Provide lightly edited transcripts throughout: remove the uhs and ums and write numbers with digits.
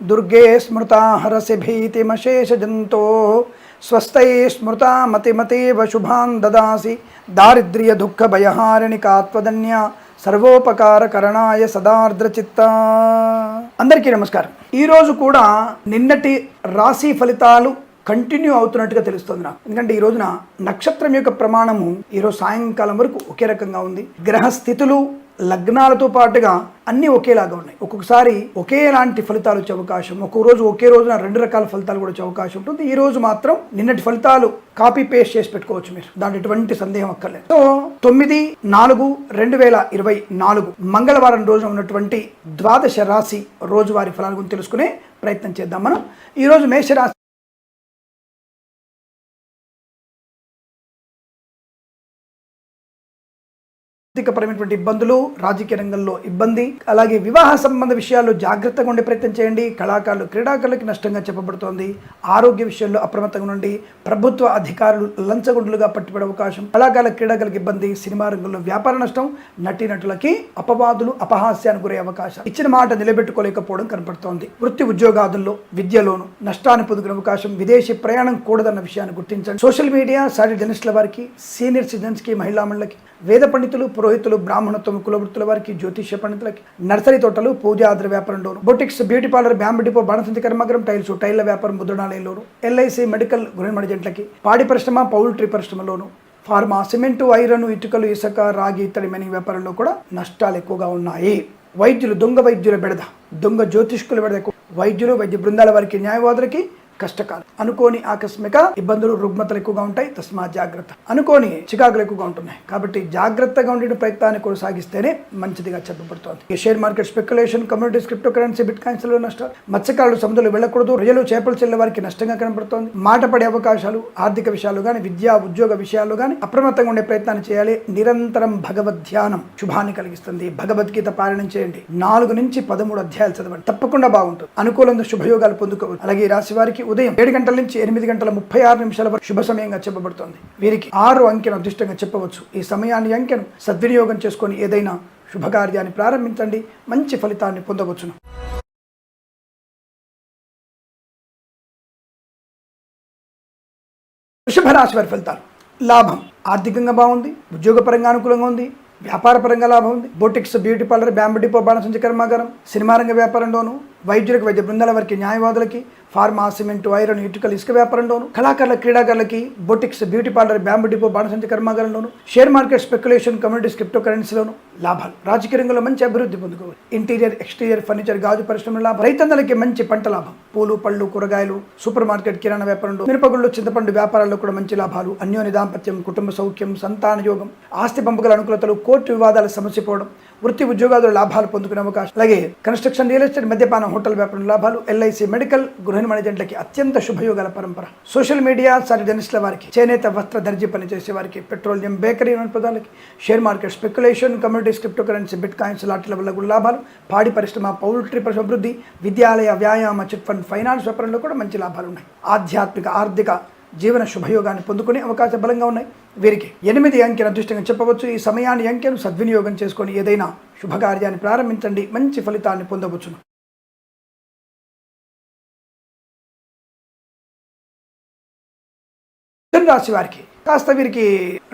దుర్గే స్మృతా హరసి భీతిమశేష జంతో స్వస్థై స్మృతా మతిమతేవ శుభాన్ దదాసి దారిద్ర్య దుఃఖ భయహారిణి కాత్వదన్య సర్వోపకార కరణాయ సదార్ద్రచిత్త. అందరికీ నమస్కారం. ఈరోజు కూడా నిన్నటి రాశి ఫలితాలు కంటిన్యూ అవుతున్నట్టుగా తెలుస్తుంది నాకు. ఎందుకంటే ఈ రోజున నక్షత్రం యొక్క ప్రమాణము ఈరోజు సాయంకాలం వరకు ఒకే రకంగా ఉంది. గ్రహ స్థితులు లగ్నాలతో పాటుగా అన్నీ ఒకేలాగా ఉన్నాయి. ఒక్కొక్కసారి ఒకేలాంటి ఫలితాలు వచ్చే అవకాశం, ఒక్కొక్క రోజు ఒకే రోజున రెండు రకాల ఫలితాలు కూడా వచ్చే అవకాశం ఉంటుంది. ఈ రోజు మాత్రం నిన్నటి ఫలితాలు కాపీ పేస్ట్ చేసి పెట్టుకోవచ్చు మీరు, దాంట్లో ఎటువంటి సందేహం అక్కర్లేదు. సో 9/4/2024 మంగళవారం రోజున ఉన్నటువంటి ద్వాదశ రాశి రోజువారి ఫలాల గురించి తెలుసుకునే ప్రయత్నం చేద్దాం. మనం ఈరోజు మేషరాశి పరమైనటువంటి ఇబ్బందులు, రాజకీయ రంగంలో ఇబ్బంది, అలాగే వివాహ సంబంధ విషయాల్లో జాగ్రత్తగా ఉండే ప్రయత్నం చేయండి. కళాకారులు, క్రీడాకారులకి నష్టంగా చెప్పబడుతోంది. ఆరోగ్య విషయంలో అప్రమత్తంగా ఉండి, ప్రభుత్వ అధికారులు లంచగొండులుగా పట్టుబడే అవకాశం, కళాకారుల క్రీడాకారులకు ఇబ్బంది, సినిమా రంగంలో వ్యాపార నష్టం, నటీనటులకి అపవాదులు, అపహాస్యానికి గురే అవకాశం, ఇచ్చిన మాట నిలబెట్టుకోలేకపోవడం కనపడుతోంది. వృత్తి ఉద్యోగాదుల్లో, విద్యలోను నష్టాన్ని పొందుకునే అవకాశం, విదేశీ ప్రయాణం కూడదన్న విషయాన్ని గుర్తించండి. సోషల్ మీడియా సాటి జర్నలిస్టుల వారికి, సీనియర్ సిటిజన్స్కి, మహిళా మండలికి, వేద పండితులు, పురోహితులు, బ్రాహ్మణత్వం, కులవృత్తుల వారికి, జ్యోతిష్య పండితులకి, నర్సరీ తోటలు, పూజాద్ర వ్యాపారంలోను, boutiques, beauty parlour, bamboo depot, బాణసంచి కర్మాగారం, టైల్స్, టైళ్ల వ్యాపారం, ముద్రణాలయంలోను, ఎల్ఐసి, మెడికల్, గృహ జంట్లకి, పాడి పరిశ్రమ, పౌల్ట్రీ పరిశ్రమలోను, ఫార్మా, సిమెంటు, ఐరన్, ఇటుకలు, ఇసుక, రాగి, ఇత్తడి మైనింగ్ వ్యాపారంలో కూడా నష్టాలు ఎక్కువగా ఉన్నాయి. వైద్యులు, దొంగ వైద్యుల బెడద, దొంగ జ్యోతిష్కుల బెడద ఎక్కువ. వైద్యులు, వైద్య బృందాల వారికి, న్యాయవాదులకి కష్టకాలం. అనుకోని ఆకస్మిక ఇబ్బందులు, రుగ్మతలు ఎక్కువగా ఉంటాయి. తస్మా జాగ్రత్త. అనుకోని చికాకులు ఎక్కువగా ఉంటున్నాయి. కాబట్టి జాగ్రత్తగా ఉండే ప్రయత్నాన్ని కొనసాగిస్తేనే మంచిదిగా చెప్పబడుతోంది. Share market speculation, communities, cryptocurrency, bitcoins లో నష్టాలు, మత్స్యకారులు సముద్రంలో వెళ్ళకూడదు, రొయ్యలు, చేపలు చెల్లె వారికి నష్టంగా కనబడుతోంది. మాట పడే అవకాశాలు, ఆర్థిక విషయాలు కానీ, విద్యా ఉద్యోగ విషయాల్లో కానీ అప్రమత్తంగా ఉండే ప్రయత్నాన్ని చేయాలి. నిరంతరం భగవద్ ధ్యానం శుభాన్ని కలిగిస్తుంది. భగవద్గీత పారాయణం చేయండి. 4 నుంచి 13 అధ్యాయాలు చదవండి, తప్పకుండా బాగుంటుంది. అనుకూలంగా శుభయోగాలు పొందుకోవచ్చు. అలాగే ఈ రాశి వారికి ఉదయం 7 గంటల నుంచి 8:36 వరకు శుభ సమయంగా చెప్పబడుతోంది. వీరికి 6 అంకెను అదృష్టంగా చెప్పవచ్చు. ఈ సమయాన్ని అంకెను సద్వినియోగం చేసుకొని ఏదైనా శుభకార్యాన్ని ప్రారంభించండి, మంచి ఫలితాన్ని పొందవచ్చును. వృషభ రాశి వారి ఫలితాలు. లాభం ఆర్థికంగా బాగుంది, ఉద్యోగపరంగా అనుకూలంగా ఉంది, వ్యాపార పరంగా లాభం ఉంది. Boutiques, beauty parlour, bamboo depot, బాణసంచి కర్మాగారం, సినిమా రంగ వ్యాపారంలోను, వైద్యులకు, వైద్య బృందాల వారికి, న్యాయవాదులకి, ఫార్మా, సిమెంటు, ఐరన్, ఇటుకలు, ఇసుక వ్యాపారంలోను, కళాకారుల, క్రీడాకారులకి, boutiques, beauty parlour, bamboo depot, బాణసంచి కర్మాగారంలోను, share market speculation, communities, crypto కరెన్సీలోను లాభాలు. రాజకీయ రంగంలో మంచి అభివృద్ధి పొందుకోవాలి. ఇంటీరియర్, ఎక్స్టీరియర్, ఫర్నిచర్, గాజు పరిశ్రమల లాభం. రైతన్నలకి మంచి పంట లాభం. పూలు, పళ్ళు, కూరగాయలు, సూపర్ మార్కెట్, కిరాణా వ్యాపారంలో, మిరపగుళ్ళు, చింతపండు వ్యాపారాల్లో కూడా మంచి లాభాలు. అన్యోన్య దాంపత్యం, కుటుంబ సౌఖ్యం, సంతాన యోగం, ఆస్తి పంపకల అనుకూలతలు, కోర్టు వివాదాల సమస్య పోవడం, వృత్తి ఉద్యోగాలు లాభాలు పొందుకునే అవకాశం. అలాగే కన్స్ట్రక్షన్, రియల్ ఎస్టేట్, మద్యపానం, హోటల్ వ్యాపారం లాభాలు. ఎల్ఐసి, మెడికల్, గృహ జంట్లకి అత్యంత శుభయోగాల పరంపర. సోషల్ మీడియా సాటి జర్నలిస్టుల వారికి, చేనేత, వస్త్ర, దర్జీ పనిచేసే వారికి, పెట్రోలియం, బేకరీ పదాలకి, share market speculation, communities, cryptocurrency, bitcoins లాంటి వల్ల కూడా లాభాలు. పాడి పరిశ్రమ, పౌల్ట్రీ పరిశ్రమ అభివృద్ధి, విద్యాలయ, వ్యాయామ, చిట్ ఫండ్, ఫైనాన్స్ వ్యాపారంలో కూడా మంచి లాభాలు ఉన్నాయి. ఆధ్యాత్మిక, ఆర్థిక జీవన శుభయోగాన్ని పొందుకునే అవకాశం బలంగా ఉన్నాయి. వీరికి 8 అంకెను అదృష్టంగా చెప్పవచ్చు. ఈ సమయాన్ని అంకెను సద్వినియోగం చేసుకొని ఏదైనా శుభకార్యాన్ని ప్రారంభించండి, మంచి ఫలితాన్ని పొందవచ్చును. రాశి వారికి కాస్త వీరికి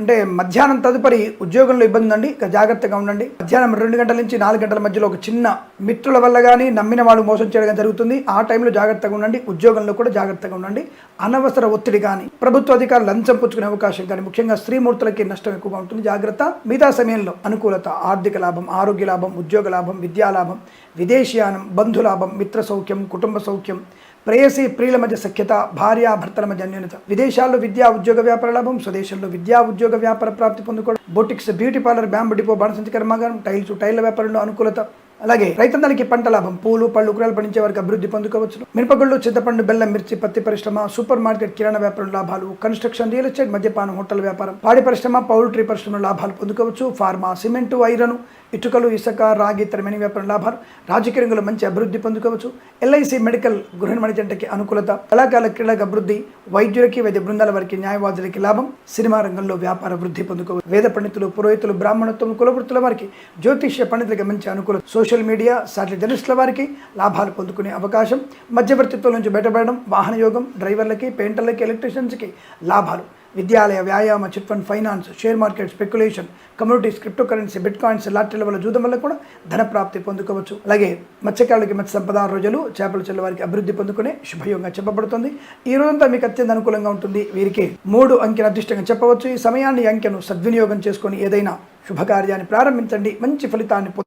అంటే మధ్యాహ్నం తదుపరి ఉద్యోగంలో ఇబ్బంది ఉందండి, ఇక జాగ్రత్తగా ఉండండి. మధ్యాహ్నం 2 గంటల నుంచి 4 గంటల మధ్యలో ఒక చిన్న మిత్రుల వల్ల కానీ, నమ్మిన వాళ్ళు మోసం చేయడం జరుగుతుంది. ఆ టైంలో జాగ్రత్తగా ఉండండి. ఉద్యోగంలో కూడా జాగ్రత్తగా ఉండండి. అనవసర ఒత్తిడి కానీ, ప్రభుత్వ అధికారులు లంచం పుచ్చుకునే అవకాశం కానీ, ముఖ్యంగా స్త్రీమూర్తులకి నష్టం ఎక్కువగా ఉంటుంది, జాగ్రత్త. మిగతా సమయంలో అనుకూలత, ఆర్థిక లాభం, ఆరోగ్య లాభం, ఉద్యోగ లాభం, విద్యా లాభం, విదేశీయానం, బంధులాభం, మిత్ర సౌఖ్యం, కుటుంబ సౌఖ్యం, ప్రేయసి ప్రియుల మధ్య సఖ్యత, భార్యాభర్తల మధ్య అన్యోన్యత, విదేశాల్లో విద్యా ఉద్యోగ వ్యాపార లాభం, స్వదేశంలో విద్యా ఉద్యోగ వ్యాపార ప్రాప్తి పొందుకోవడం, boutiques, beauty parlour, bamboo depot, బాణసంచి కర్మాగారం, టైల్స్, టైళ్ల వ్యాపారంలో అనుకూలత. అలాగే రైతన్నలకి పంట లాభం, పూలు, పళ్ళు, కూరలు పండించే వారికి అభివృద్ధి పొందుకోవచ్చు. మిరపగుళ్ళు, చింతపండు, బెల్లం, మిర్చి, పత్తి పరిశ్రమ, సూపర్ మార్కెట్, కిరాణా వ్యాపారం లాభాలు. కన్స్ట్రక్షన్, రియల్ ఎస్టేట్, మద్యపానం, హోటల్ వ్యాపారం, పాడి పరిశ్రమ, పౌల్ట్రీ పరిశ్రమ లాభాలు పొందుకోవచ్చు. ఫార్మా, సిమెంటు, ఐరన్, ఇటుకలు, ఇసుక, రాగి, ఇతర మైనింగ్ వ్యాపారం లాభాలు. రాజకీయ రంగంలో మంచి అభివృద్ధి పొందుకోవచ్చు. ఎల్ఐసి, మెడికల్, గృహ జంటకి అనుకూలత. కళాకారుల, క్రీడలకు అభివృద్ధి. వైద్యులకి, వైద్య బృందాల వారికి, న్యాయవాదులకి లాభం. సినిమా రంగంలో వ్యాపార వృద్ధి పొందుకోవచ్చు. వేద పండితులు, పురోహితులు, బ్రాహ్మణత్వం, కులవృత్తుల వారికి, జ్యోతిష్య పండితులకి మంచి అనుకూలం. సోషల్ మీడియా, శాటిలైట్ జర్నలిస్టుల వారికి లాభాలు పొందుకునే అవకాశం. మధ్యవర్తిత్వం నుంచి బయటపడడం. వాహన యోగం. డ్రైవర్లకి, పెయింటర్లకి, ఎలక్ట్రీషియన్స్కి లాభాలు. విద్యాలయ, వ్యాయామ, chit fund, finance, share market, speculation, communities, cryptocurrency, bitcoins, లాటరీల వల్ల, జూదం వల్ల కూడా ధన ప్రాప్తి పొందుకోవచ్చు. అలాగే మత్స్యకారులకి మత్స్య సంపద, రోజులు చేపలు చెల్ల వారికి అభివృద్ధి పొందుకునే శుభయోగంగా చెప్పబడుతుంది. ఈ రోజంతా మీకు అత్యంత అనుకూలంగా ఉంటుంది. వీరికి 3 అంకెను అదృష్టంగా చెప్పవచ్చు. ఈ సమయాన్ని, అంకెను సద్వినియోగం చేసుకొని ఏదైనా శుభకార్యాన్ని ప్రారంభించండి. మంచి ఫలితాన్ని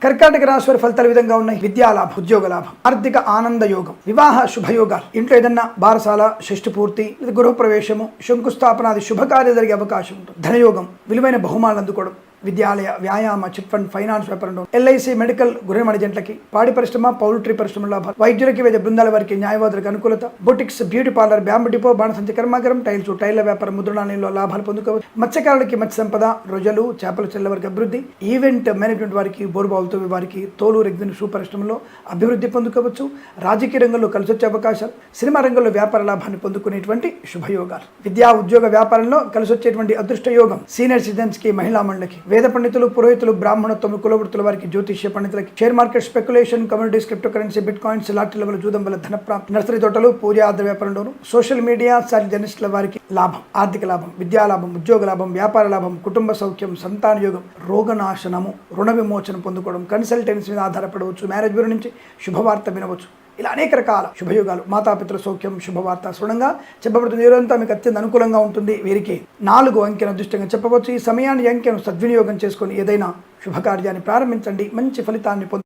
కర్కాటక రాశి వారి ఫలితాలు విధంగా ఉన్నాయి. విద్యాలాభం, ఉద్యోగ లాభం, ఆర్థిక ఆనంద యోగం, వివాహ శుభయోగాలు, ఇంట్లో ఏదన్నా బారసాల, షష్ఠి పూర్తి, గృహప్రవేశము, శంకుస్థాపనాది శుభకార్యాలు జరిగే అవకాశం ఉంటుంది. ధనయోగం, విలువైన బహుమానాలు అందుకోవడం. విద్యాలయ, వ్యాయామ, చిట్ ఫండ్, ఫైనాన్స్ వ్యాపారంలో, ఎల్ఐసి, మెడికల్, గృహ మణిజంట్లకి, పాడి పరిశ్రమ, పౌల్ట్రీ పరిశ్రమ లాభాలు. వైద్యులకి, వైద్య బృందాల వారికి, న్యాయవాదులకు అనుకూలత. Boutiques, beauty parlour, bamboo depot, బాణసంచి కర్మాగారం, టైల్ల వ్యాపారం, ముద్రణాలయంలో లాభాలు పొందుకోవచ్చు. మత్స్యకారులకి మత్స్య సంపద, రోజులు చేపల చెల్ల వారికి అభివృద్ధి. ఈవెంట్ మేనేజ్మెంట్ వారికి, బోరుబావులతో వారికి, తోలు రెగ్జిన్ షూ పరిశ్రమలో అభివృద్ధి పొందుకోవచ్చు. రాజకీయ రంగంలో కలిసి వచ్చే అవకాశాలు. సినిమా రంగంలో వ్యాపార లాభాన్ని పొందుకునేటువంటి శుభయోగాలు. విద్యా, ఉద్యోగ, వ్యాపారంలో కలిసి వచ్చేటువంటి అదృష్ట యోగం. సీనియర్ సిటిజన్స్ కి, మహిళా మండలికి, వేద పండితులు, పురోహితులు, బ్రాహ్మణత్వం, కులవృత్తుల వారికి, జ్యోతిష్య పండితులకి, share market, speculation, communities, cryptocurrency, bitcoins, లాటరీల వల్ల, జూదం వల్ల ధన ప్రాప్తి. నర్సరీ తోటలు, పూజ, ఆధార వ్యాపారంలోను, సోషల్ మీడియా, శాటిలైట్ జర్నలిస్టుల వారికి లాభం, ఆర్థిక లాభం, విద్యా లాభం, ఉద్యోగ లాభం, వ్యాపార లాభం, కుటుంబ సౌఖ్యం, సంతాన యోగం, రోగనాశనము, రుణ విమోచన పొందుకోవడం, కన్సల్టెన్సీ మీద ఆధారపడవచ్చు, మ్యారేజ్ బ్యూరో నుంచి శుభవార్త వినవచ్చు. ఇలా అనేక రకాల శుభయోగాలు. మాతాపితృ సౌఖ్యం, శుభవార్త శృణంగా చెప్పబడుతుంది. ఈ రోజంతా మీకు అత్యంత అనుకూలంగా ఉంటుంది. వీరికి 4 అంకెను అదృష్టంగా చెప్పవచ్చు. ఈ సమయాన్ని, అంకెను సద్వినియోగం చేసుకొని ఏదైనా శుభకార్యాన్ని ప్రారంభించండి. మంచి ఫలితాన్ని పొందు.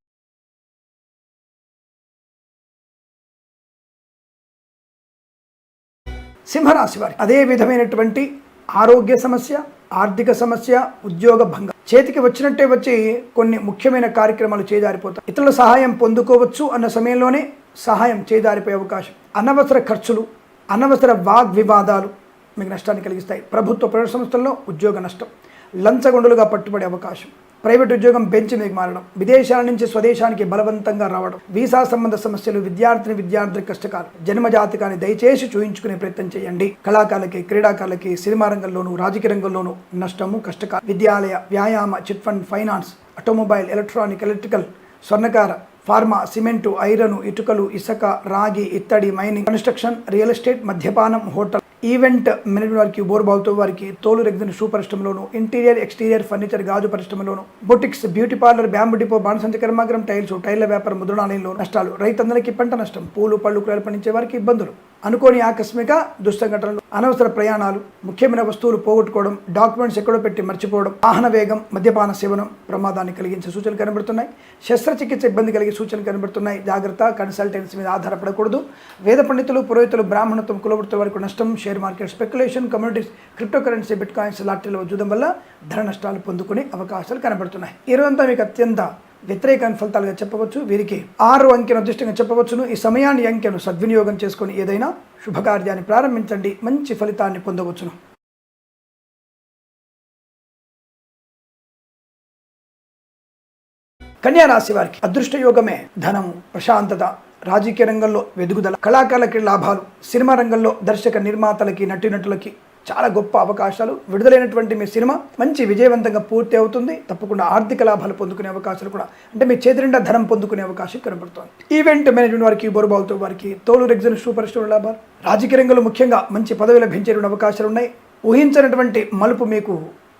సింహరాశి వారి అదే విధమైనటువంటి ఆరోగ్య సమస్య, ఆర్థిక సమస్య, ఉద్యోగ భంగం. చేతికి వచ్చినట్టే వచ్చి కొన్ని ముఖ్యమైన కార్యక్రమాలు చేజారిపోతాయి. ఇతరుల సహాయం పొందుకోవచ్చు అన్న సమయంలోనే సహాయం చేజారిపోయే అవకాశం. అనవసర ఖర్చులు, అనవసర వాగ్వివాదాలు మీకు నష్టాన్ని కలిగిస్తాయి. ప్రభుత్వ ప్రైవేట్ సంస్థల్లో ఉద్యోగ నష్టం, లంచగొండులుగా పట్టుబడే అవకాశం, ప్రైవేట్ ఉద్యోగం బెంచ్ మీకు మారడం, విదేశాల నుంచి స్వదేశానికి బలవంతంగా రావడం, వీసా సంబంధ సమస్యలు, విద్యార్థి కష్టకాలు. జన్మజాతకాన్ని దయచేసి చూయించుకునే ప్రయత్నం చేయండి. కళాకారులకి, క్రీడాకారులకి, సినిమా రంగంలోనూ, రాజకీయ రంగంలోనూ నష్టము, కష్టకాలు. విద్యాలయ, వ్యాయామ, chit fund, finance, automobile, electronic, electrical, స్వర్ణకార, ఫార్మా, సిమెంటు, ఐరను, ఇటుకలు, ఇసుక, రాగి, ఇత్తడి, మైనింగ్, కన్స్ట్రక్షన్, రియల్ ఎస్టేట్, మద్యపానం, హోటల్, ఈవెంట్ మేనేజ్మెంట్ వారికి, బోర్బావుతో వారికి, తోలు రెగ్జిన్ షూ పరిశ్రమలోను, ఇంటీరియర్, ఎక్స్టీరియర్ ఫర్నిచర్, గాజు పరిశ్రమలోను, boutiques, beauty parlour, bamboo depot, బాణసంచి కర్మాగారం, టైల్ల వ్యాపారం, ముద్రణాలయంలో నష్టాలు. రైతందరికీ పంట నష్టం. పూలు, పళ్ళు, కూరలు పండించే వారికి ఇబ్బందులు. అనుకోని ఆకస్మిక దుస్సంఘటనలు, అనవసర ప్రయాణాలు, ముఖ్యమైన వస్తువులు పోగొట్టుకోవడం, డాక్యుమెంట్స్ ఎక్కడో పెట్టి మర్చిపోవడం, వాహన వేగం, మద్యపాన సేవనం ప్రమాదాన్ని కలిగించే సూచనలు కనబడుతున్నాయి. శస్త్రచికిత్స ఇబ్బంది కలిగే సూచనలు కనబడుతున్నాయి. జాగ్రత్త. కన్సల్టెన్సీ మీద ఆధారపడకూడదు. వేద పండితులు, పురోహితులు, బ్రాహ్మణత్వం, కులవృత్తుల వరకు నష్టం. Share market, speculation, communities, cryptocurrency, bitcoins, లాటరీల జూదం వల్ల ధన నష్టాలు పొందుకునే అవకాశాలు కనబడుతున్నాయి. ఈ రోజంతా మీకు అత్యంత వ్యతిరేక ఫలితాలుగా చెప్పవచ్చు. వీరికి 6 అంకెను అదృష్టంగా చెప్పవచ్చును. ఈ సమయాన్ని, అంకెను సద్వినియోగం చేసుకొని ఏదైనా శుభకార్యాన్ని ప్రారంభించండి. మంచి ఫలితాన్ని పొందవచ్చును. కన్యా రాశి వారికి అదృష్ట యోగమే ధనము, ప్రశాంతత, రాజకీయ రంగంలో వెదుగుదల, కళాకారులకి లాభాలు, సినిమా రంగంలో దర్శక నిర్మాతలకి, నటీనటులకి చాలా గొప్ప అవకాశాలు. విడుదలైనటువంటి మీ సినిమా మంచి విజయవంతంగా పూర్తి అవుతుంది. తప్పకుండా ఆర్థిక లాభాలు పొందుకునే అవకాశాలు కూడా, అంటే మీ చేతి నిండా ధనం పొందుకునే అవకాశం కనబడుతుంది. ఈవెంట్ మేనేజ్మెంట్ వారికి, బోరుబావులతో వారికి, తోలు రెగ్జిన్ షూ పరిశ్రమ లాభాలు. రాజకీయ రంగంలో ముఖ్యంగా మంచి పదవి లభించే అవకాశాలు ఉన్నాయి. ఊహించినటువంటి మలుపు మీకు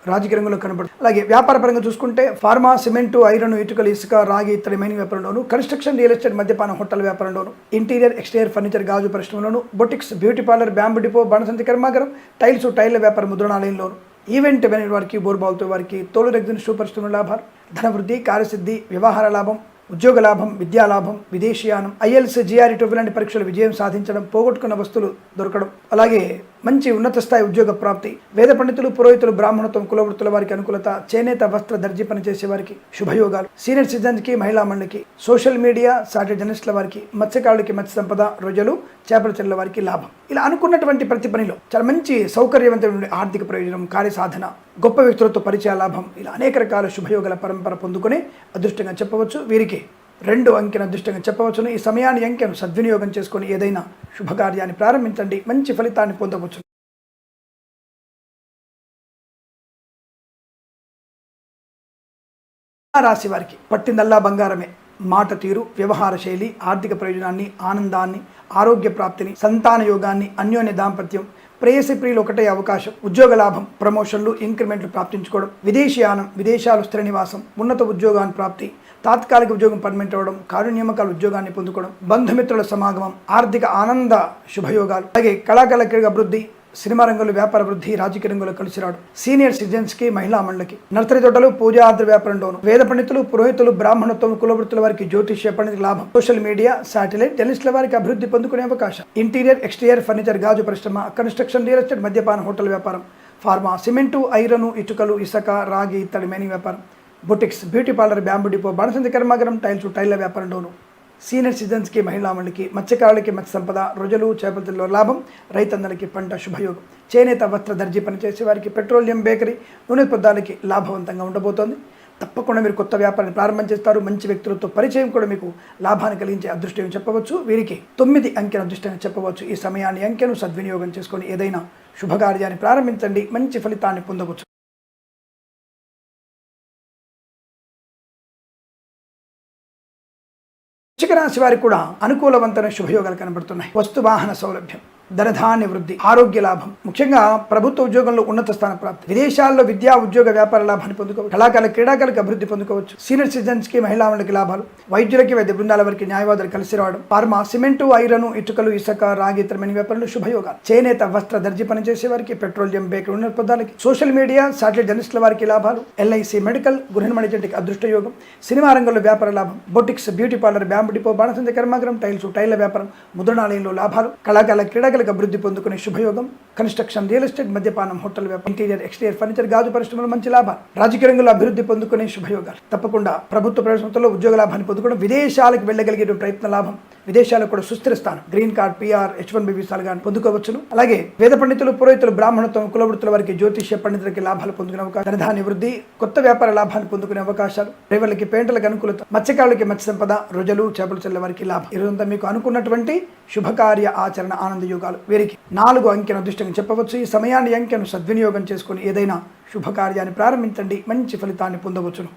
రాజకీయ రంగంలో కనబడుతుంది. అలాగే వ్యాపార పరంగా చూసుకుంటే ఫార్మా, సిమెంటు, ఐరన్, ఇటుకలు, ఇసుక, రాగి, ఇత్తడి, మైనింగ్ వ్యాపారంలోను, కన్స్ట్రక్షన్, రియల్ ఎస్టేట్, మద్యపానం, హోటల్ వ్యాపారంలోను, ఇంటీరియర్, ఎక్స్టీరియర్ ఫర్నిచర్, గాజు పరిశ్రమలోను, boutiques, beauty parlour, bamboo depot, బాణసంచి కర్మాగారం, టైల్ల వ్యాపారం, ముద్రణాలయంలోను, ఈవెంట్ మేనేజ్మెంట్ వారికి, బోర్బావులతో వారికి, తోలు రెగ్జిన్ షూ పరిశ్రమ లాభాలు. ధనవృద్ధి, కార్యసిద్ధి, వ్యవహార లాభం, ఉద్యోగ లాభం, విద్యా లాభం, విదేశీయానం, IELTS, GRE, TOEFL లాంటి పరీక్షలు విజయం సాధించడం, పోగొట్టుకున్న వస్తువులు దొరకడం, అలాగే మంచి ఉన్నత స్థాయి ఉద్యోగ ప్రాప్తి, వేద పండితులు, పురోహితులు, బ్రాహ్మణత్వం, కులవృత్తుల వారికి అనుకూలత, చేనేత వస్త్ర దర్జీ పని చేసే వారికి శుభయోగాలు, సీనియర్ సిటిజన్స్ కి, మహిళా మండలికి, సోషల్ మీడియా సాటిలైట్ జర్నలిస్టుల వారికి, మత్స్యకారులకి, మత్స్య సంపద, రోజులు, చేపల చెరువుల వారికి లాభం. ఇలా అనుకున్నటువంటి ప్రతి పనిలో చాలా మంచి సౌకర్యవంతమైన ఆర్థిక ప్రయోజనం, కార్యసాధన, గొప్ప వ్యక్తులతో పరిచయ లాభం, ఇలా అనేక రకాల శుభయోగాల పరంపర పొందుకునే అదృష్టంగా చెప్పవచ్చు. వీరికి 2 అంకెను అదృష్టంగా చెప్పవచ్చును. ఈ సమయాన్ని అంకెను సద్వినియోగం చేసుకొని ఏదైనా శుభకార్యాన్ని ప్రారంభించండి, మంచి ఫలితాన్ని పొందవచ్చు. రాశి వారికి పట్టిందల్లా బంగారమే. మాట తీరు, వ్యవహార శైలి, ఆర్థిక ప్రయోజనాన్ని, ఆనందాన్ని, ఆరోగ్య ప్రాప్తిని, సంతాన యోగాన్ని, అన్యోన్య దాంపత్యం, ప్రేయసి ప్రియులు ఒకటే అవకాశం, ఉద్యోగ లాభం, ప్రమోషన్లు, ఇంక్రిమెంట్లు ప్రాప్తించుకోవడం, విదేశీయానం, విదేశాలు స్థిర నివాసం, ఉన్నత ఉద్యోగాన్ని ప్రాప్తి, తాత్కాలిక ఉద్యోగం పర్మనెంట్ అవ్వడం, కార్యనియామకాల ఉద్యోగాన్ని పొందుకోవడం, బంధుమిత్రుల సమాగమం, ఆర్థిక ఆనంద శుభయోగాలు, అలాగే కళాకారుల క్రీడ అభివృద్ధి, సినిమా రంగంలో వ్యాపార వృద్ధి, రాజకీయ రంగంలో కలిసి రావడం, సీనియర్ సిటిజన్స్ కి, మహిళా మండలికి, నర్సరీ తోటలు, పూజా ఆర్ద్ర వ్యాపారంలోను, వేద పండితులు, పురోహితులు, బ్రాహ్మణత్వం, కులవృత్తుల వారికి జ్యోతిష్య పండితుల లాభం, సోషల్ మీడియా, శాటిలైట్ జర్నలిస్టుల వారికి అభివృద్ధి పొందుకునే అవకాశం, ఇంటీరియర్, ఎక్స్టీరియర్ ఫర్నిచర్, గాజు పరిశ్రమ, కన్స్ట్రక్షన్, రియల్ ఎస్టేట్, మద్యపాన, హోటల్ వ్యాపారం, ఫార్మా, సిమెంటు, ఐరను, ఇటుకలు, ఇసుక, రాగి, ఇత్తడి, మైనింగ్ వ్యాపారం, boutiques, beauty parlour, bamboo depot, బాణసంచి కర్మాగారం, టైల్ల వ్యాపారంలోను, సీనియర్ సిటిజన్స్కి, మహిళా మండలికి, మత్స్యకారులకి, మత్స్య సంపద, రోజులు, చేపల లాభం, రైతందరికీ పంట శుభయోగం, చేనేత వస్త్ర దర్జీ పనిచేసే వారికి, పెట్రోలియం, బేకరీ, నూనె పదార్థాలకి లాభవంతంగా ఉండబోతోంది. తప్పకుండా మీరు కొత్త వ్యాపారాన్ని ప్రారంభం చేస్తారు. మంచి వ్యక్తులతో పరిచయం కూడా మీకు లాభాన్ని కలిగించే అదృష్టం చెప్పవచ్చు. వీరికి 9 అంకెను అదృష్టంగా చెప్పవచ్చు. ఈ సమయాన్ని అంకెను సద్వినియోగం చేసుకొని ఏదైనా శుభకార్యాన్ని ప్రారంభించండి, మంచి ఫలితాన్ని పొందవచ్చు. వృశ్చిక రాశి వారికి కూడా అనుకూలవంతమైన శుభయోగాలు కనబడుతున్నాయి. వస్తు వాహన సౌలభ్యం, ధనధాన్య వృద్ధి, ఆరోగ్య లాభం, ముఖ్యంగా ప్రభుత్వ ఉద్యోగంలో ఉన్నత స్థాన ప్రాప్తి, విదేశాల్లో విద్యా ఉద్యోగ వ్యాపార లాభాన్ని పొందుకోవచ్చు, కళాకారుల క్రీడాకారులకు అభివృద్ధి పొందుకోవచ్చు, సీనియర్ సిటిజన్స్ కి, మహిళా మండలికి లాభాలు, వైద్యులకి, వైద్య బృందాల వారికి న్యాయవాదులు కలిసి రావడం, ఫార్మా, సిమెంటు, ఐరను, ఇటుకలు, ఇసుక, రాగి, ఇతరమైన వ్యాపారులు శుభయోగాలు, చేనేత వస్త్ర దర్జీ పనిచేసే వారికి, పెట్రోలియం, బేకరీ, నూనె పదార్థాలకి, సోషల్ మీడియా, శాటిలైట్ జర్నలిస్టుల వారికి లాభాలు, ఎల్ఐసి, మెడికల్, గృహిణి జంటికి అదృష్ట యోగం, సినిమా రంగంలో వ్యాపార లాభం, boutiques, beauty parlour, bamboo depot, బాణసంచి కర్మాగారం, టైల్ల వ్యాపారం, ముద్రణాలయంలో లాభాలు, కళాకారుల క్రీడాకారులకు అభివృద్ధి పొందుకునే శుభయోగం, కన్స్ట్రక్షన్, రియల్ ఎస్టేట్, మద్యపానం, హోటల్ వ్యాపారం, ఇంటీరియర్, ఎక్స్టీరియర్ ఫర్నిచర్, గాజు పరిశ్రమలో మంచి లాభాలు, రాజకీయ రంగంలో అభివృద్ధి పొందుకునే శుభయోగాలు, తప్పకుండా ప్రభుత్వ ప్రవేశంలో ఉద్యోగ లాభాన్ని పొందుకోవడం, విదేశాలకు వెళ్ళగలిగే ప్రయత్న లాభం, విదేశాలకు కూడా సుస్థిర స్థానం, గ్రీన్ కార్డ్, PR, H1B వీసాలు కానీ పొందుకోవచ్చును. అలాగే వేద పండితులు, పురోహితులు, బ్రాహ్మణత్వం, కులవృత్తుల వారికి, జ్యోతిష్య పండితులకి లాభాలు పొందుకునే అవకాశం, ధనధాన్య వృద్ధి, కొత్త వ్యాపార లాభాన్ని పొందుకునే అవకాశాలు, డ్రైవర్లకి, పెయింటర్లకు అనుకూలత, మత్స్యకారులకి, మత్స్య సంపద, రోజులు, చేపల చెల్ల వారికి లాభం. ఇదంతా మీకు అనుకున్నటువంటి శుభకార్య ఆచరణ ఆనంద యోగాలు. వీరికి 4 అంకెను అదృష్టంగా చెప్పవచ్చు. ఈ సమయాన్ని అంకెను సద్వినియోగం చేసుకుని ఏదైనా శుభకార్యాన్ని ప్రారంభించండి, మంచి ఫలితాన్ని పొందవచ్చును.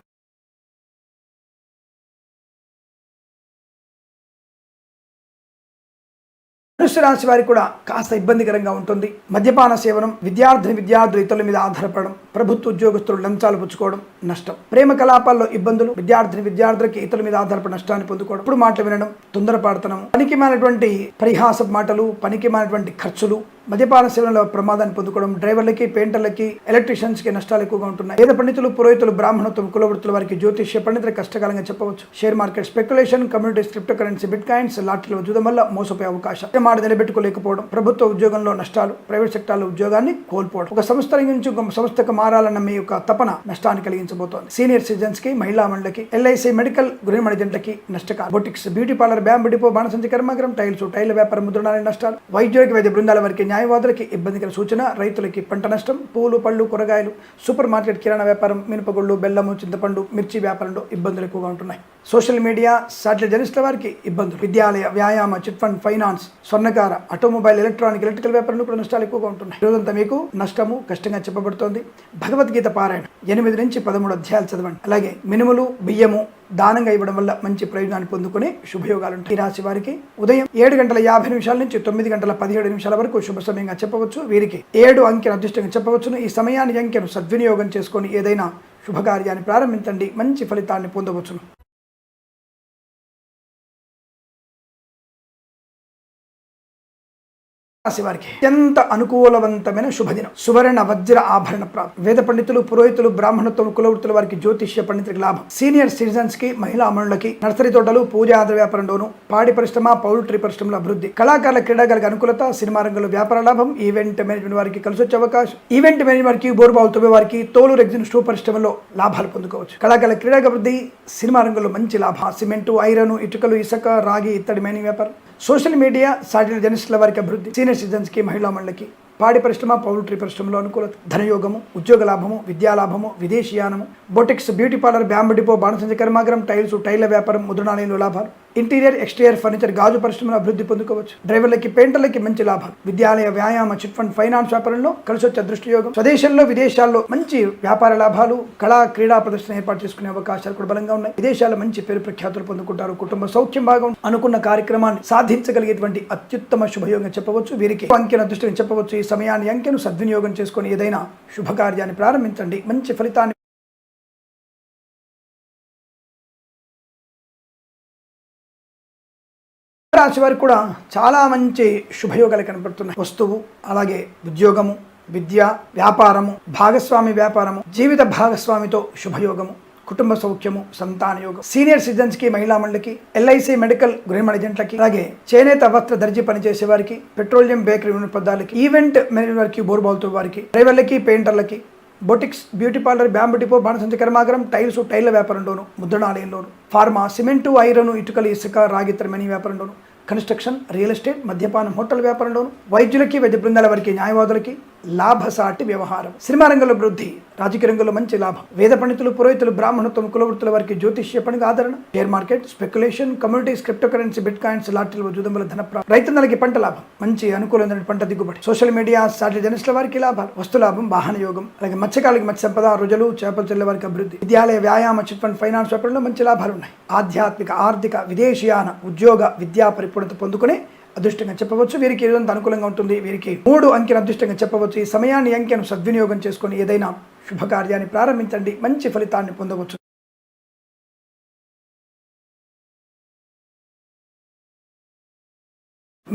ధనుస్సు రాశి వారికి కూడా కాస్త ఇబ్బందికరంగా ఉంటుంది. మద్యపాన సేవనం, విద్యార్థులు ఇతరుల మీద ఆధారపడడం, ప్రభుత్వ ఉద్యోగస్తులు లంచాలు పుచ్చుకోవడం, నష్టం, ప్రేమ కలాపాల్లో ఇబ్బందులు, విద్యార్థులకి ఇతరుల మీద ఆధారపడి నష్టాన్ని పొందుకోవడం, ఇప్పుడు మాటలు వినడం, తొందరపాడుతనం, పనికిమాలినటువంటి పరిహాస మాటలు, పనికిమాలినటువంటి ఖర్చులు, మద్యపాన సేవనంలో ప్రమాదాన్ని పొందుకోవడం, డ్రైవర్లకి, పెయింటర్లకి, ఎలక్ట్రీషియన్స్కి నష్టాలు ఎక్కువగా ఉంటున్నాయి. వేద పండితులు, పురోహితులు, బ్రాహ్మణత్వం, కులవృత్తుల వారికి, జ్యోతిష్య పండితుల కష్టకాలంగా చెప్పవచ్చు. Share market speculation, communities, cryptocurrency, bitcoins, లాటరీలో చూడడం వల్ల మోసపోయే అవకాశం, మాట నిలబెట్టుకోలేకపోవడం, ప్రభుత్వ ఉద్యోగంలో నష్టాలు, ప్రైవేట్ సెక్టార్లో ఉద్యోగాన్ని కోల్పోవడం, ఒక సంస్థ నుంచి ఇంకొక సంస్థకు మారాలన్న మీ యొక్క తపన నష్టాన్ని కలిగించబోతోంది. సీనియర్ సిటిజన్స్ కి, మహిళా మండలికి, ఎల్ఐసి, మెడికల్, గృహిణి జంటకి నష్టకాలు, boutiques, beauty parlour, bamboo depot, బాణసంచి కర్మాగారం, టైల్ల వ్యాపారం, ముద్రణాల నష్టాలు, వైద్యులకి, వైద్య బృందాల వారికి, న్యాయవాదులకి ఇబ్బందికర సూచన, రైతులకి పంట నష్టం, పూలు, పళ్ళు, కూరగాయలు, సూపర్ మార్కెట్, కిరాణా వ్యాపారం, మినపగుళ్ళు, బెల్లము, చింతపండు, మిర్చి వ్యాపారంలో ఇబ్బందులు ఎక్కువగా ఉంటున్నాయి. సోషల్ మీడియా, శాటిలైట్ జర్నలిస్టుల వారికి ఇబ్బందులు, విద్యాలయ, వ్యాయామ, చిట్ ఫండ్, ఫైనాన్స్, స్వర్ణకార, ఆటోమొబైల్, ఎలక్ట్రికల్ వ్యాపారంలో కూడా నష్టాలు ఎక్కువగా ఉంటున్నాయి. రోజంతా మీకు నష్టము కష్టంగా చెప్పబడుతోంది. భగవద్గీత పారాయణ 8 నుంచి 13 అధ్యాయాలు చదవండి. అలాగే మినుములు, బియ్యము దానంగా ఇవ్వడం వల్ల మంచి ప్రయోజనాన్ని పొందుకునే శుభయోగాలు ఉంటాయి. ఈ రాశి వారికి ఉదయం 7:50 నుంచి 9:17 వరకు శుభ సమయంగా చెప్పవచ్చు. వీరికి 7 అంకెను అదృష్టంగా చెప్పవచ్చును. ఈ సమయాన్ని అంకెను సద్వినియోగం చేసుకొని ఏదైనా శుభకార్యాన్ని ప్రారంభించండి, మంచి ఫలితాన్ని పొందవచ్చును. రాశి వారికి అత్యంత అనుకూలవంతమైన శుభదినం. సువర్ణ వజ్ర ఆభరణ ప్రాప్తి. వేద పండితులు, పురోహితులు, బ్రాహ్మణత్వం, కులవృత్తుల వారికి, జ్యోతిష్య పండితులకు లాభం. సీనియర్ సిటిజన్స్ కి, మహిళా అమరులకి, నర్సరీ తోటలు, పూజ ఆధార వ్యాపారంలోను, పాడి పరిశ్రమ, పౌల్ట్రీ పరిశ్రమలో అభివృద్ధి. కళాకారుల, క్రీడాకారులకు అనుకూలత. సినిమా రంగంలో వ్యాపార లాభం. ఈవెంట్ మేనేజ్మెంట్ వారికి కలిసి వచ్చే అవకాశం. ఈవెంట్ మేనేజ్మెంట్ వారికి, బోర్బావులు తవ్వే వారికి, తోలు రెగ్జిన్ స్టూ పరిశ్రమలో లాభాలు పొందుకోవచ్చు. కళాకారుల క్రీడాకు అభివృద్ధి. సినిమా రంగంలో మంచి లాభం. సిమెంటు, ఐరన్, ఇటుకలు, ఇసుక, రాగి, ఇత్తడి మైనింగ్ వ్యాపారం. సోషల్ మీడియా, సాటిలైట్ జర్నలిస్టుల వారికి అభివృద్ధి. సీనియర్ సిటిజన్స్ కి, మహిళా మండలికి, పాడి పరిశ్రమ, పౌల్ట్రీ పరిశ్రమలో అనుకూలత. ధనయోగము, ఉద్యోగ లాభము, విద్యాలాభము, విదేశీయానము, boutiques, beauty parlour, bamboo depot, బాణసంచ కర్మాగారం, టైల్స్, టైళ్ల వ్యాపారం, ముద్రణాలయంలో లాభాలు. ఇంటీరియర్, ఎక్స్టీరియర్ ఫర్నిచర్, గాజు పరిశ్రమలో అభివృద్ధి పొందుకోవచ్చు. డ్రైవర్లకి, పెయింటర్లకి మంచి లాభాలు. విద్యాలయ, వ్యాయామ, చిట్ ఫండ్, ఫైనాన్స్ వ్యాపారంలో కలిసి వచ్చే అదృష్ట యోగం. స్వదేశంలో, విదేశాల్లో మంచి వ్యాపార లాభాలు. కళా, క్రీడా ప్రదర్శన ఏర్పాటు చేసుకునే అవకాశాలు కూడా బలంగా ఉన్నాయి. విదేశాల్లో మంచి పేరు ప్రఖ్యాతులు పొందుకుంటారు. కుటుంబ సౌఖ్యం భాగం. అనుకున్న కార్యక్రమాన్ని సాధించగలిగేటువంటి అత్యుత్తమ శుభయోగం చెప్పవచ్చు. వీరికి అంకెను అదృష్టం చెప్పవచ్చు. ఈ సమయాన్ని, అంకెను సద్వినియోగం చేసుకుని ఏదైనా శుభకార్యాన్ని ప్రారంభించండి. మంచి ఫలితాన్ని. రాశి వారికి కూడా చాలా మంచి శుభయోగాలు కనపడుతున్నాయి. వస్తువు, అలాగే ఉద్యోగము, విద్య, వ్యాపారము, భాగస్వామి వ్యాపారము, జీవిత భాగస్వామితో శుభయోగము, కుటుంబ సౌఖ్యము, సంతాన యోగం. సీనియర్ సిటిజన్స్ కి, మహిళా మండలికి, ఎల్ఐసి మెడికల్ గృహ ఏజెంట్లకి, అలాగే చేనేత వస్త్ర దర్జీ పనిచేసే వారికి, పెట్రోలియం బేకరీ పదార్థాలకి, ఈవెంట్ మేనేజ్మెంట్ వారికి, బోర్బాల్తో వారికి, డ్రైవర్లకి, పెయింటర్లకి, boutiques, beauty parlour, bamboo depot, బాణసంచ కర్మాగారం, టైల్స్, టైళ్ల వ్యాపారంలోను, ముద్రణాలయంలోను, ఫార్మా, సిమెంటు, ఐరన్, ఇటుకలు, ఇసుక, రాగి, ఇతర మైనింగ్ వ్యాపారంలోను, కన్స్ట్రక్షన్, రియల్ ఎస్టేట్, మద్యపానం, హోటల్ వ్యాపారంలోను, వైద్యులకి, వైద్య బృందాల వారికి, న్యాయవాదులకి లాభసాటి వ్యవహారం. సినిమా రంగంలో వృద్ధి. రాజకీయ రంగంలో మంచి లాభం. వేద పండితులు, పురోహితులు, బ్రాహ్మణత్వం, కులవృత్తుల వారికి, జ్యోతిష్య పనికి ఆదరణ. Share market, speculation, communities, cryptocurrency, bitcoins, లాటరీలు, జూదంబల ధన ప్రాప్తి. రైతన్నలకి పంట లాభం. మంచి అనుకూలమైన పంట దిగుబడి. సోషల్ మీడియా, సాటిలైట్ జర్నలిస్టుల వారికి లాభాలు. వస్తు లాభం, వాహన యోగం. అలాగే మత్స్యకారులకి మత్స్య సంపద, రుజులు, చేపలు చెల్లె వారికి అభివృద్ధి. విద్యాలయ, వ్యాయామ, చిట్ ఫండ్, ఫైనాన్స్ వ్యాపారంలో మంచి లాభాలు ఉన్నాయి. ఆధ్యాత్మిక, ఆర్థిక, విదేశీయాన, ఉద్యోగ, విద్యా పరిపూర్ణత పొందుకునే అదృష్టంగా చెప్పవచ్చు. వీరికి ఏదంత అనుకూలంగా ఉంటుంది. వీరికి 3 అంకెను అదృష్టంగా చెప్పవచ్చు. ఈ సమయాన్ని, అంకెను సద్వినియోగం చేసుకొని ఏదైనా శుభకార్యాన్ని ప్రారంభించండి. మంచి ఫలితాన్ని పొందవచ్చు.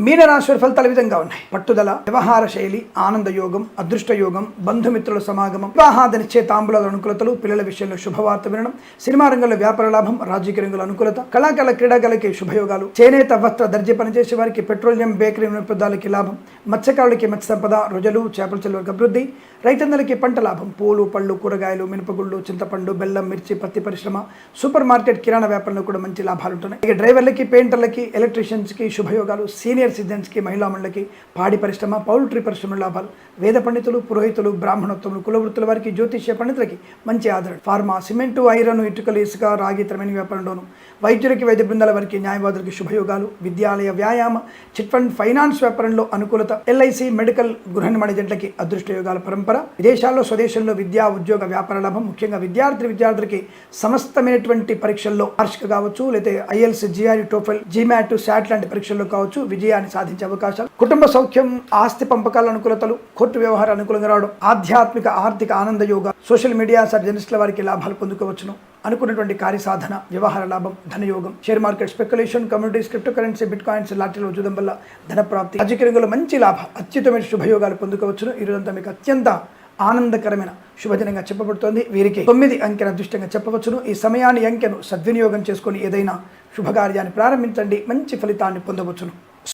మీనరాశి ఫలితాలు విధంగా ఉన్నాయి. పట్టుదల, వ్యవహార శైలి, ఆనంద యోగం, అదృష్ట యోగం, బంధుమిత్రుల సమాగమం, వివాహాద నిశ్చయితాంబుల అనుకూలతలు, పిల్లల విషయంలో శుభవార్త వినడం, సినిమా రంగంలో వ్యాపార లాభం, రాజకీయ రంగంలో అనుకూలత, కళాకారుల, క్రీడాకారులకి శుభయోగాలు, చేనేత వస్త్ర దర్జీ పనిచేసే వారికి, పెట్రోలియం బేకరీ పదార్థాలకి లాభం, మత్స్యకారులకి మత్స్య సంపద, రుజులు, చేపల చెల్లి అభివృద్ధి, రైతన్నలకి పంట లాభం, పూలు, పళ్ళు, కూరగాయలు, మినపగుళ్ళు, చింతపండు, బెల్లం, మిర్చి, పత్తి పరిశ్రమ, సూపర్ మార్కెట్, కిరాణా వ్యాపారంలో కూడా మంచి లాభాలు ఉంటున్నాయి. ఇక డ్రైవర్లకి, పెయింటర్లకి, ఎలక్ట్రీషియన్స్కి శుభయోగాలు. సీనియర్ సిటిజన్స్కి, మహిళా మండలికి, పాడి పరిశ్రమ, పౌల్ట్రీ పరిశ్రమ లాభాలు. వేద పండితులు, పురోహితులు, బ్రాహ్మణత్వం, కులవృత్తుల వారికి, జ్యోతిష్య పండితులకి మంచి ఆదరణ. ఫార్మా, సిమెంటు, ఐరన్, ఇటుకలు, ఇసుక, రాగి, ఇతర మైనింగ్ వ్యాపారంలోను, వైద్యులకి, వైద్య బృందాల వారికి, న్యాయవాదులకి శుభయోగాలు. విద్యాలయ, వ్యాయామ, చిట్ ఫండ్, ఫైనాన్స్ వ్యాపారంలో అనుకూలత. ఎల్ఐసి మెడికల్ గృహ ఏజెంట్లకి అదృష్ట యోగాల పరంపర. విదేశాల్లో, స్వదేశంలో విద్యా, ఉద్యోగ, వ్యాపార లాభం. ముఖ్యంగా విద్యార్థులకి సమస్తమైనటువంటి పరీక్షల్లో వార్షిక కావచ్చు, లేదా IELTS, GRE, TOEFL, GMAT, SAT లాంటి పరీక్షల్లో కావచ్చు విజయాన్ని సాధించే అవకాశాలు. కుటుంబ సౌఖ్యం, ఆస్తి పంపకాల అనుకూలతలు, కోర్టు వ్యవహారాలు అనుకూలంగా రావడం, ఆధ్యాత్మిక, ఆర్థిక, ఆనంద యోగ. సోషల్ మీడియా, జర్నలిస్టుల వారికి లాభాలు పొందుకోవచ్చును. అనుకున్నటువంటి కార్యసాధన, వ్యవహార లాభం, ధనయోగం. Share market, speculation, communities, cryptocurrency, bitcoins, లాటరీలు, జూదం వల్ల ధన ప్రాప్తి. రాజకీయ రంగంలో మంచి లాభం, అత్యుత్తమైన శుభయోగాలు పొందుకోవచ్చును. ఈ రోజంతా మీకు అత్యంత ఆనందకరమైన శుభదినంగా చెప్పబడుతోంది. వీరికి 9 అంకెను అదృష్టంగా చెప్పవచ్చును. ఈ సమయాన్ని, అంకెను సద్వినియోగం చేసుకొని ఏదైనా శుభకార్యాన్ని ప్రారంభించండి. మంచి ఫలితాన్ని పొందవచ్చును.